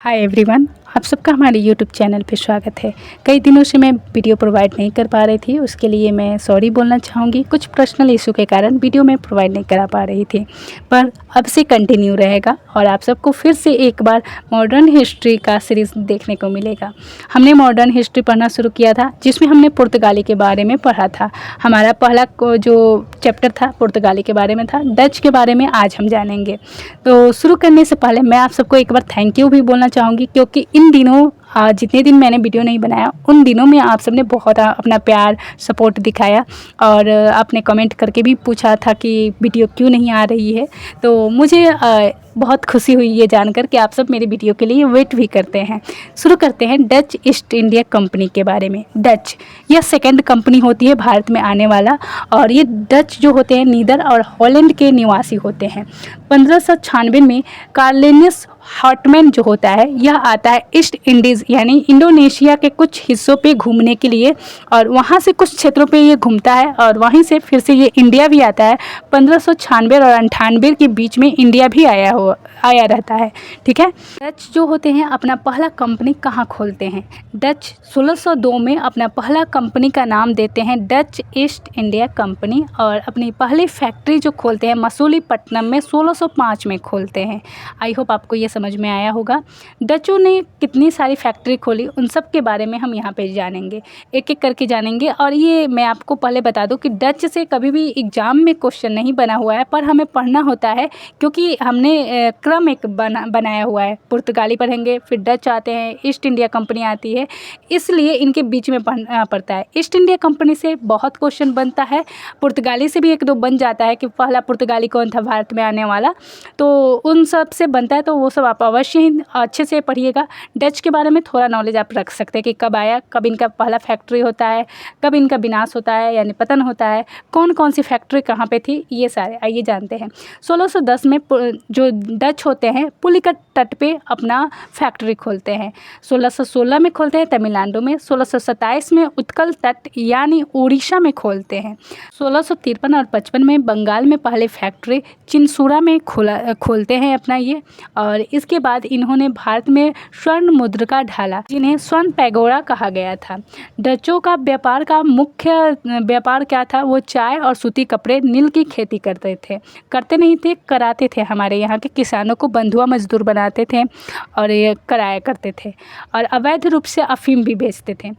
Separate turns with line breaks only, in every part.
Hi everyone, आप सबका हमारे यूट्यूब चैनल पे स्वागत है। कई दिनों से मैं वीडियो प्रोवाइड नहीं कर पा रही थी, उसके लिए मैं सॉरी बोलना चाहूँगी। कुछ पर्सनल इशू के कारण वीडियो मैं प्रोवाइड नहीं करा पा रही थी, पर अब से कंटिन्यू रहेगा और आप सबको फिर से एक बार मॉडर्न हिस्ट्री का सीरीज़ देखने को मिलेगा। हमने मॉडर्न हिस्ट्री पढ़ना शुरू किया था, जिसमें हमने पुर्तगाली के बारे में पढ़ा था। हमारा पहला जो चैप्टर था पुर्तगाली के बारे में था। डच के बारे में आज हम जानेंगे। तो शुरू करने से पहले मैं आप सबको एक बार थैंक यू भी बोलना चाहूँगी, क्योंकि इन दिनों जितने दिन मैंने वीडियो नहीं बनाया उन दिनों में आप सबने बहुत अपना प्यार सपोर्ट दिखाया और आपने कमेंट करके भी पूछा था कि वीडियो क्यों नहीं आ रही है। तो मुझे बहुत खुशी हुई ये जानकर कि आप सब मेरे वीडियो के लिए वेट भी करते हैं। शुरू करते हैं डच ईस्ट इंडिया कंपनी के बारे में। डच यह सेकंड कंपनी होती है भारत में आने वाला, और ये डच जो होते हैं नीदर और हॉलैंड के निवासी होते हैं। 1596 में कार्लेनियस हॉटमैन जो होता है यह आता है ईस्ट इंडीज़ यानी इंडोनेशिया के कुछ हिस्सों पे घूमने के लिए, और वहाँ से कुछ क्षेत्रों पे ये घूमता है और वहीं से फिर से ये इंडिया भी आता है। 1596 और 98 के बीच में इंडिया भी आया रहता है। ठीक है। डच जो होते हैं अपना पहला कंपनी कहाँ खोलते हैं? डच 1602 में अपना पहला कंपनी का नाम देते हैं डच ईस्ट इंडिया कंपनी, और अपनी पहली फैक्ट्री जो खोलते हैं मसूलीपट्टनम में 1605 में खोलते हैं। आई होप आपको ये समझ में आया होगा। डचों ने कितनी सारी फैक्ट्री खोली उन सब के बारे में हम यहाँ पे जानेंगे, एक एक करके जानेंगे। और ये मैं आपको पहले बता दूं कि डच से कभी भी एग्ज़ाम में क्वेश्चन नहीं बना हुआ है, पर हमें पढ़ना होता है क्योंकि हमने क्रम एक बनाया हुआ है। पुर्तगाली पढ़ेंगे, फिर डच आते हैं, ईस्ट इंडिया कंपनी आती है, इसलिए इनके बीच में पढ़ना पड़ता है। ईस्ट इंडिया कंपनी से बहुत क्वेश्चन बनता है, पुर्तगाली से भी एक दो बन जाता है कि पहला पुर्तगाली कौन था भारत में आने वाला, तो उन सब से बनता है। तो वो सब आप अवश्य ही अच्छे से पढ़िएगा। डच के बारे में थोड़ा नॉलेज आप रख सकते हैं कि कब आया, कब इनका पहला फैक्ट्री होता है, कब इनका विनाश होता है यानी पतन होता है, कौन कौन सी फैक्ट्री कहाँ पे थी, ये सारे आइए जानते हैं। 1610 में जो डच होते हैं पुलिकट तट पे अपना फैक्ट्री खोलते हैं। 1616 में खोलते हैं तमिलनाडु में। 1627 में उत्कल तट यानी उड़ीसा में खोलते हैं। 1653 और 55 में बंगाल में पहले फैक्ट्री चिनसुरा में खोलते हैं अपना ये। और इसके बाद इन्होंने भारत में स्वर्ण मुद्रिका ढाला, जिन्हें स्वर्ण पैगोडा कहा गया था। डचों का व्यापार का मुख्य व्यापार क्या था? वो चाय और सूती कपड़े, नील की खेती करते नहीं थे, कराते थे। हमारे यहाँ के किसानों को बंधुआ मजदूर बनाते थे और ये कराया करते थे, और अवैध रूप से अफीम भी बेचते थे।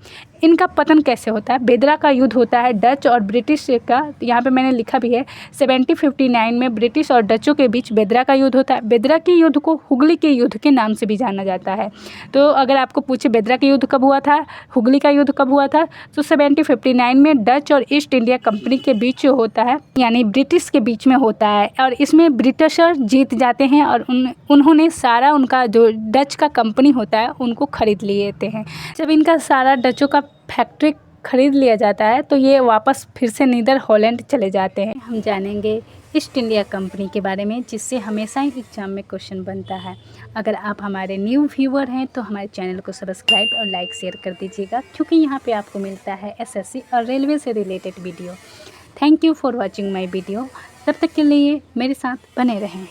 इनका पतन कैसे होता है? बेदरा का युद्ध होता है डच और ब्रिटिश का, यहाँ पे मैंने लिखा भी है। 1759 में ब्रिटिश और डचों के बीच बेदरा का युद्ध होता है। बेदरा के युद्ध को हुगली के युद्ध के नाम से भी जाना जाता है। तो अगर आपको पूछे बेदरा का युद्ध कब हुआ था, हुगली का युद्ध कब हुआ था, तो 1759 में डच और ईस्ट इंडिया कंपनी के बीच होता है, यानी ब्रिटिश के बीच में होता है। और इसमें ब्रिटिशर जीत जाते हैं और उन्होंने सारा उनका जो डच का कंपनी होता है उनको खरीद लेते हैं। जब इनका सारा डचों का फैक्ट्री खरीद लिया जाता है तो ये वापस फिर से नीदर हॉलैंड चले जाते हैं। हम जानेंगे ईस्ट इंडिया कंपनी के बारे में, जिससे हमेशा ही एग्जाम में क्वेश्चन बनता है। अगर आप हमारे न्यू व्यूअर हैं तो हमारे चैनल को सब्सक्राइब और लाइक शेयर कर दीजिएगा, क्योंकि यहाँ पे आपको मिलता है एसएससी और रेलवे से related video. Thank you for watching my video. तब तक के लिए मेरे साथ बने रहें।